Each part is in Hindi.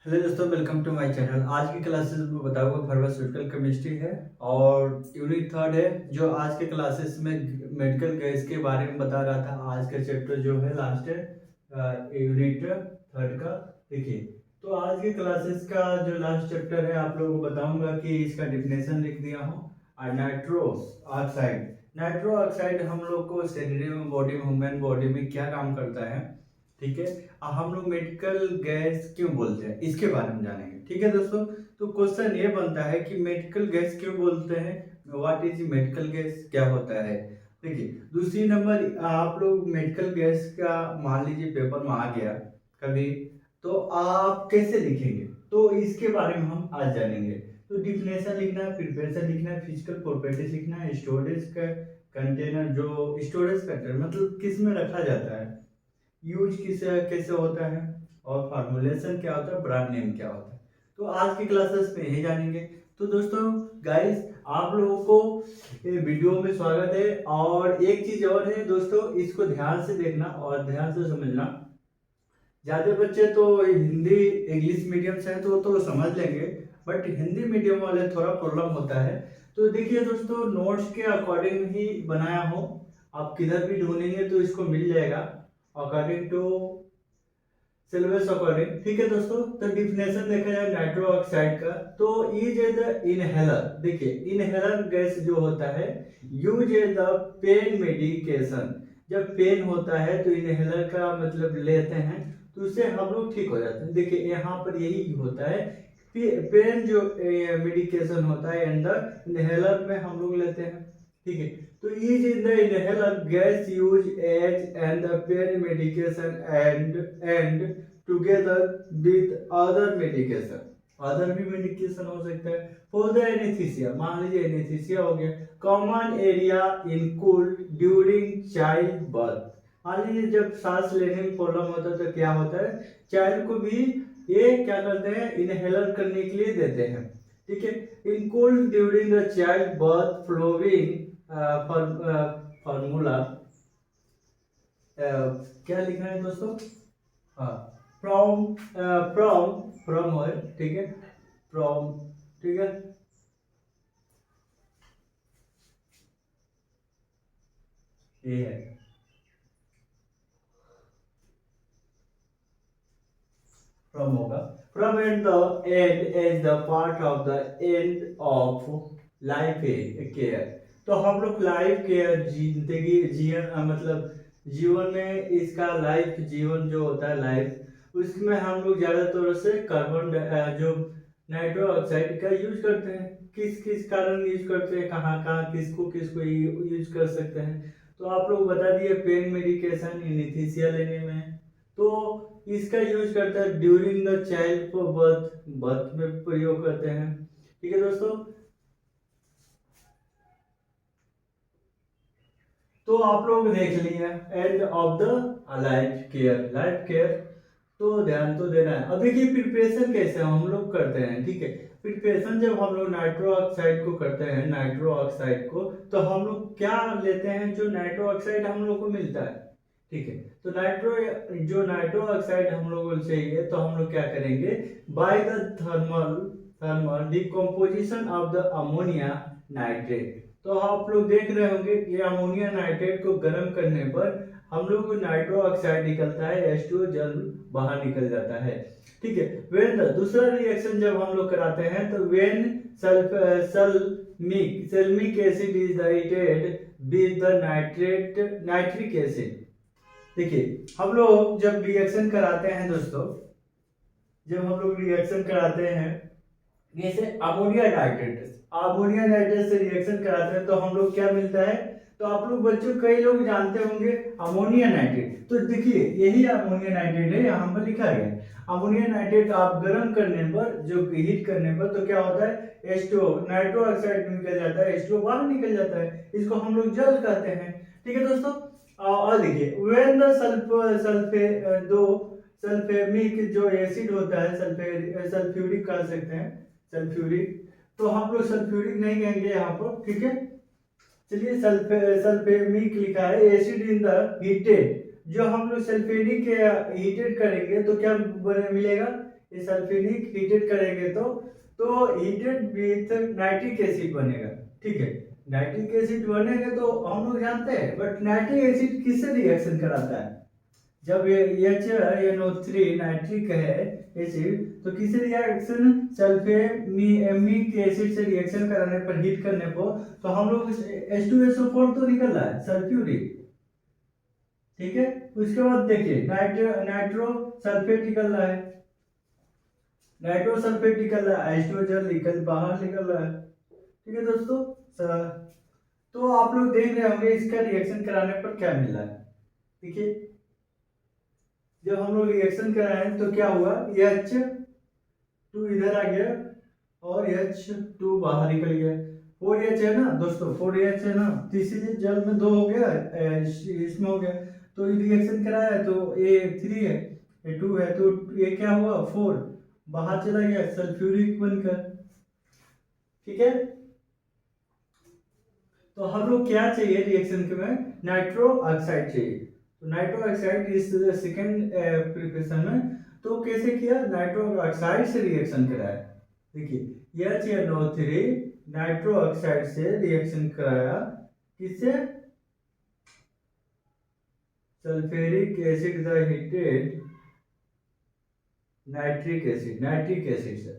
हेलो दोस्तों, वेलकम टू माय चैनल। आज की क्लासेस में बताऊंगा फार्मास्यूटिकल केमिस्ट्री है और यूनिट थर्ड है। जो आज के क्लासेस में मेडिकल गैस के बारे में बता रहा था। आज का चैप्टर जो है लास्ट है यूनिट थर्ड का। देखिए, तो आज के क्लासेस का जो लास्ट चैप्टर है आप लोगों को बताऊंगा कि इसका डिफिनेशन लिख दिया हूँ। और नाइट्रो ऑक्साइड हम लोग को शरीर में, बॉडी में, ह्यूमन बॉडी में क्या काम करता है, ठीक है। हम लोग मेडिकल गैस क्यों बोलते हैं इसके बारे में जानेंगे, ठीक है दोस्तों। तो क्वेश्चन ये बनता है कि मेडिकल गैस क्यों बोलते हैं, व्हाट इज मेडिकल गैस, क्या होता है। देखिए, दूसरी नंबर, आप लोग मेडिकल गैस का मान लीजिए पेपर में आ गया कभी, तो आप कैसे लिखेंगे, तो इसके बारे में हम आज जानेंगे। तो डिफिनेशन लिखना है, प्रिपरेशन लिखना है, फिजिकल प्रॉपर्टीज लिखना है, स्टोरेज का कंटेनर, जो स्टोरेज कंटेनर मतलब किस में रखा जाता है, यूज किस कैसे होता है, और फार्मूलेशन क्या होता है, ब्रांड नेम क्या होता है। तो आज की क्लासेस में यही जानेंगे। तो दोस्तों गाइस, आप लोगों को ये वीडियो में स्वागत है। और एक चीज और है दोस्तों, इसको ध्यान से देखना और ध्यान से समझना। ज्यादा बच्चे तो हिंदी इंग्लिश मीडियम से हैं तो समझ लेंगे, बट हिंदी मीडियम वाले थोड़ा प्रॉब्लम होता है। तो देखिए दोस्तों, नोट्स के अकॉर्डिंग ही बनाया हो, आप किधर भी ढूंढेंगे तो इसको मिल जाएगा अकॉर्डिंग टू सिलेबस अकॉर्डिंग, ठीक है दोस्तों। तो डिफिनेशन देखा जाए नाइट्रो ऑक्साइड का, तो इज ए द इनहेलर। देखिए, इनहेलर गैस जो होता है, use a the pain medication. जब पेन होता है तो इनहेलर का मतलब लेते हैं तो उससे हम लोग ठीक हो जाते हैं। देखिए यहाँ पर यही होता है, पेन जो मेडिकेशन होता है अंदर इनहेलर में हम लोग लेते हैं, ठीक है। तो is in the inhaler gas use as and the pain medication and together with other medication. Other भी मेडिकेशन हो सकता है फॉर द एनेस्थीसिया। मान लीजिए एनेस्थीसिया हो गया, common area in cooled during child birth. मान लीजिए जब सांस लेने में प्रॉब्लम होता है तो क्या होता है, चाइल्ड को भी ये क्या करते हैं, इनहेलर करने के लिए देते हैं, ठीक है। In cooled during the child birth flowing formula क्या लिखना है दोस्तों, हाँ, फ्रॉम फ्रॉम फ्रॉम है, ठीक है, फ्रॉम, ठीक है। ये है फ्रॉम होगा, from and the end as the part of the end of life care. तो हम लोग लाइफ केयर, जिंदगी जीवन मतलब जीवन में इसका लाइफ, जीवन जो होता है लाइफ, उसमें हम लोग ज्यादातर से कार्बन जो नाइट्रो ऑक्साइड का यूज करते हैं। किस किस कारण यूज करते हैं, कहाँ कहाँ किसको किसको यूज कर सकते हैं, तो आप लोग बता दिए पेन मेडिकेशन, इनेस्थीसिया लेने में। तो इसका यूज करता है ड्यूरिंग द चाइल्ड को बर्थ, बर्थ में प्रयोग करते हैं, ठीक है दोस्तों। तो आप लोग देख लिए end of the life care, life care, तो ध्यान तो देना है। अब देखिए प्रिपरेशन कैसे हम लोग करते हैं, ठीक है। प्रिपरेशन जब हम लोग नाइट्रो ऑक्साइड को करते हैं, नाइट्रो ऑक्साइड को, तो हम लोग क्या लेते हैं, जो नाइट्रो ऑक्साइड हम लोग को मिलता है, ठीक है। तो नाइट्रो ऑक्साइड हम लोग को चाहिए तो हम लोग क्या करेंगे, by the thermal thermal decomposition of the ammonia nitrate. तो आप लोग देख रहे होंगे कि अमोनिया नाइट्रेट को गर्म करने पर हम लोग को नाइट्रो ऑक्साइड निकलता है, H2O जल बाहर निकल जाता है, ठीक है। वेन दूसरा रिएक्शन जब हम लोग कराते हैं तो when sulphuric acid is heated with the nitric acid. देखिए, हम लोग जब रिएक्शन कराते हैं दोस्तों, जब हम लोग रिएक्शन कराते हैं जैसे अमोनिया नाइट्रेट से रिएक्शन कराते हैं तो हम लोग क्या मिलता है, तो आप लोग बच्चों कई लोग जानते होंगे अमोनिया नाइट्रेट। तो देखिए यही अमोनिया नाइट्रेट है, यहाँ पर लिखा गया है अमोनिया नाइट्रेट। आप गर्म करने पर, जो हीट करने पर, तो क्या होता है, H2O नाइट्रो ऑक्साइड निकल जाता है, H2O बाहर निकल जाता है, इसको हम लोग जल कहते हैं, ठीक है दोस्तों। और देखिए व्हेन द सल्फेमिक जो एसिड होता है, सल्फ्यूरिक कह सकते हैं, सल्फ्यूरिक, तो हम लोग सल्फ्यूरिक नहीं कहेंगे यहाँ पर, ठीक है। चलिए सल्फेमिक लिखा है, एसिड इन द हीटेड, जो हम लोग सल्फ्यूरिक हीटेड करेंगे तो क्या मिलेगा, ये सल्फ्यूरिक हीटेड करेंगे तो हीटेड विथ नाइट्रिक एसिड बनेगा। ठीक है, नाइट्रिक एसिड बनेगा तो हम लोग जानते हैं, बट नाइट्रिक एसिड किससे रिएक्शन कराता है? जब ये HNO3 नाइट्रिक है एसिड, तो किसी रिएक्शन सल्फेमिक एसिड से रिएक्शन कराने पर, हीट करने पर, तो हम लोग H2SO4 तो निकल रहा है सल्फ्यूरिक। ठीक है, उसके बाद देखिए नाइट्रो सल्फेट निकल रहा है, नाइट्रो सल्फेट निकल रहा है, H2 बाहर निकल रहा है। ठीक है दोस्तों, तो आप लोग देख रहे होंगे इसका रिएक्शन कराने पर क्या मिला है। देखिए, जब हम लोग रिएक्शन कराए तो क्या हुआ, H2 इधर आ गया और H2 बाहर निकल गया। 4H है ना दोस्तों, 4H है ना, तो इसीलिए जल में 2 हो गया, इसमें हो गया, तो रिएक्शन कराया तो ये 3 है, ये 2 है, तो ये क्या हुआ, 4 बाहर चला गया सल्फ्यूरिक बनकर। ठीक है, तो हम लोग क्या चाहिए रिएक्शन के में, नाइट्रो ऑक्साइड चाहिए। तो नाइट्रो ऑक्साइड इस सेकंड प्रिपरेशन में तो कैसे किया, नाइट्रो ऑक्साइड से रिएक्शन कराया। देखिए HNO3 नाइट्रो ऑक्साइड से रिएक्शन कराया, किससे, sulphuric acid the heated nitric acid से।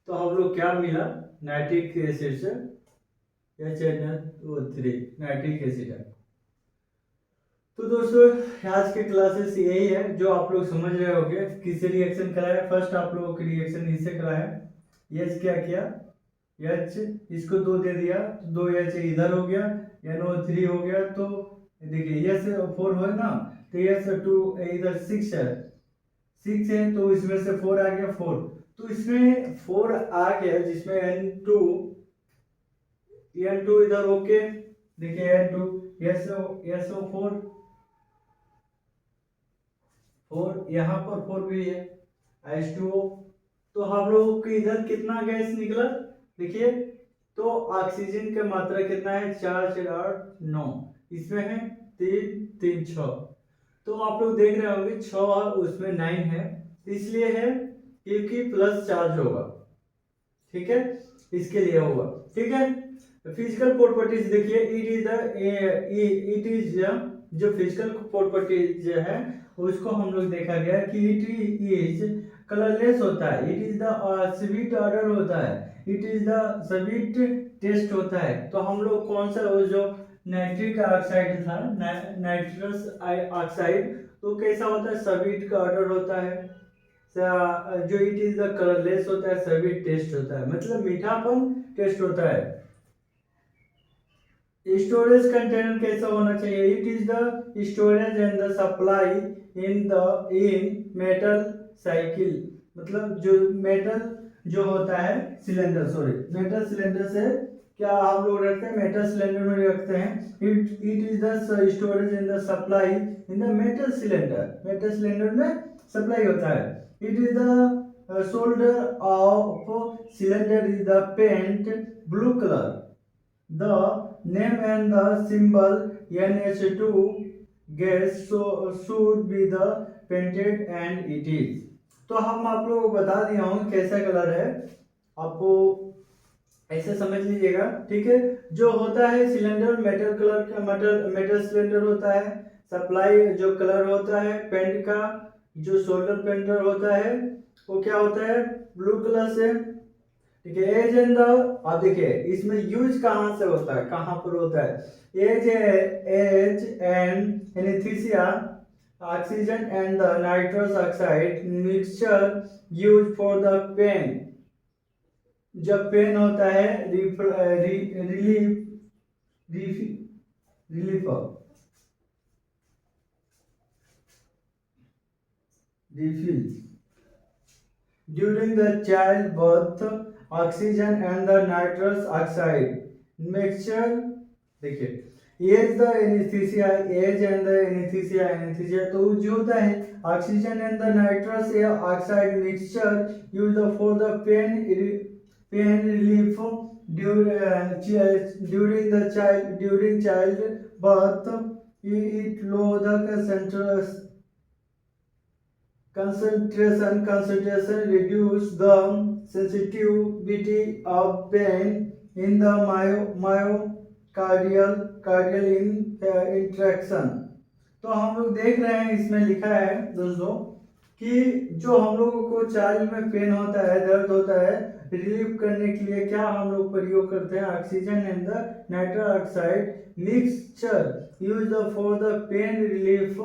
तो हम लोग क्या मिला, नाइट्रिक एसिड से HNO3 नाइट्रिक एसिड है। तो दोस्तों आज के क्लासेस यही है, जो आप लोग समझ रहे होंगे किससे रिएक्शन कराया। फर्स्ट आप लोगों की रिएक्शन इससे कराया, H क्या किया, H इसको 2 दे दिया, तो 2H इधर हो गया, NO3 हो गया, तो देखिए H4 हो ना, तो H2 इधर 6 है, 6 है, तो इसमें से 4 आ गया, 4, तो इसमें 4 आ गया, जिसमें N2 इधर होके, देखिए N2 SO4 4, यहाँ पर 4 भी है, H2O, तो हम लोगों को इधर कितना गैस निकला, देखिए, तो ऑक्सीजन का मात्रा कितना है, 4 4 8 9, इसमें है 3 3 6, तो आप लोग देख रहे होंगे 6 और उसमें 9 है, इसलिए है क्योंकि प्लस चार्ज होगा। ठीक है, इसके लिए होगा। ठीक है, फिजिकल प्रॉपर्टीज देखिए, इट इज जो फिजिकल प्रॉपर्टीज है उसको हम लोग देखा गया कि इट इज कलरलेस होता है, it is the sweet order होता है, it is the sweet taste होता है। तो हम लोग कौन सा, वो जो नाइट्रिक ऑक्साइड था, नाइट्रस ऑक्साइड, तो कैसा होता है, स्वीट का ऑर्डर होता है, जो इट इज द कलरलेस होता है, स्वीट टेस्ट होता है, मतलब मीठापन टेस्ट होता है। स्टोरेज कंटेनर कैसा होना चाहिए, it is the storage and the supply in metal cycle, मतलब जो मेटल जो होता है सिलेंडर, मेटल सिलेंडर से क्या हम लोग रखते हैं, मेटल सिलेंडर में रखते हैं, it is the storage and the supply in the metal cylinder में सप्लाई होता है। It is the shoulder of cylinder is the paint blue colour, the name and the symbol NH2 gas should be the painted and it is। तो हम आप लोगों को बता दिया हूँ कैसा कलर है, आपको ऐसे समझ लीजिएगा। ठीक है, जो होता है सिलेंडर मेटल कलर का, मेटल सिलेंडर होता है, सप्लाई जो कलर होता है पेंट का, जो शोल्डर पेंटर होता है वो क्या होता है, ब्लू कलर से। ठीक है, एज एंड द, आप देखिए इसमें यूज कहां से होता है, कहां पर होता है, as and anaesthesia oxygen and the nitrous oxide mixture use for the pain, जब पेन होता है refill during the childbirth, oxygen and the nitrous oxide mixture। देखिए as the anaesthesia, as and the anaesthesia, anaesthesia तो जो होता है oxygen and the nitrous oxide mixture use for the pain relief during child birth, it लोधक concentration reduce the sensitivity of pain in the myocardial interaction। तो हम लोग देख रहे हैं इसमें लिखा है दोस्तों कि जो हम लोगों को चाइल्ड में पेन होता है, दर्द होता है, रिलीव करने के लिए क्या हम लोग प्रयोग करते हैं, oxygen and the nitrous oxide mixture use for the pain relief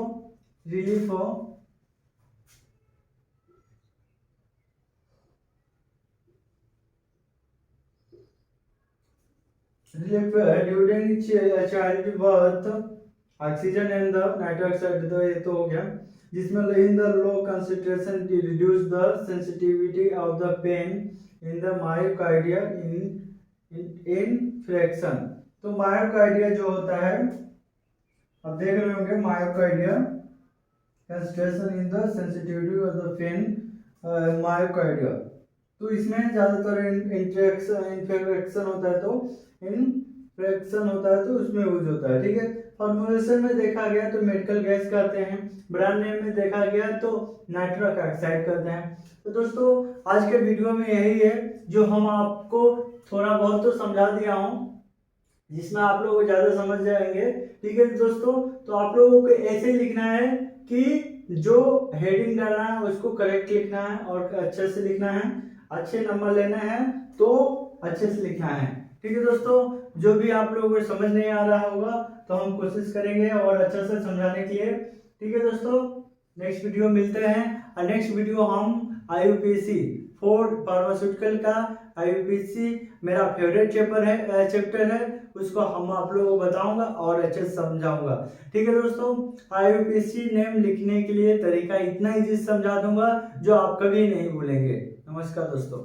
during child birth. Oxygen and the nitrous oxide तो ये तो हो गया, जिसमें in the low concentration reduce the sensitivity of the pain in the myocardial infarction. तो मायोकार्डिया जो होता है, अब देख रहे होंगे myocardia concentration in the sensitivity of the pain myocardia. तो इसमें ज्यादातर इन्फेक्शन होता है, तो इन्फेक्शन होता है तो उसमें यूज होता है। ठीक है, फॉर्मुलेशन में देखा गया तो मेडिकल गैस कहते हैं, ब्रांड नेम में देखा गया तो नाइट्रस ऑक्साइड कहते हैं। तो दोस्तों आज के वीडियो में यही है जो हम आपको थोड़ा बहुत तो समझा दिया हूँ, जिसमें आप लोग ज्यादा समझ जाएंगे। ठीक है दोस्तों, तो आप लोगों को ऐसे लिखना है कि जो हेडिंग डालना है उसको करेक्ट लिखना है और अच्छे से लिखना है, अच्छे नंबर लेना है तो अच्छे से लिखना है। ठीक है दोस्तों, जो भी आप लोगों को समझ नहीं आ रहा होगा तो हम कोशिश करेंगे और अच्छे से समझाने के लिए। ठीक है दोस्तों, नेक्स्ट वीडियो मिलते हैं, और नेक्स्ट वीडियो हम IUPAC फॉर फार्मास्यूटिकल का IUPAC मेरा फेवरेट चैप्टर है, उसको हम आप लोगों को बताऊंगा और अच्छे से समझाऊंगा। ठीक है दोस्तों, IUPAC नेम लिखने के लिए तरीका इतना इजी समझा दूंगा जो आप कभी नहीं भूलेंगे। नमस्कार दोस्तों।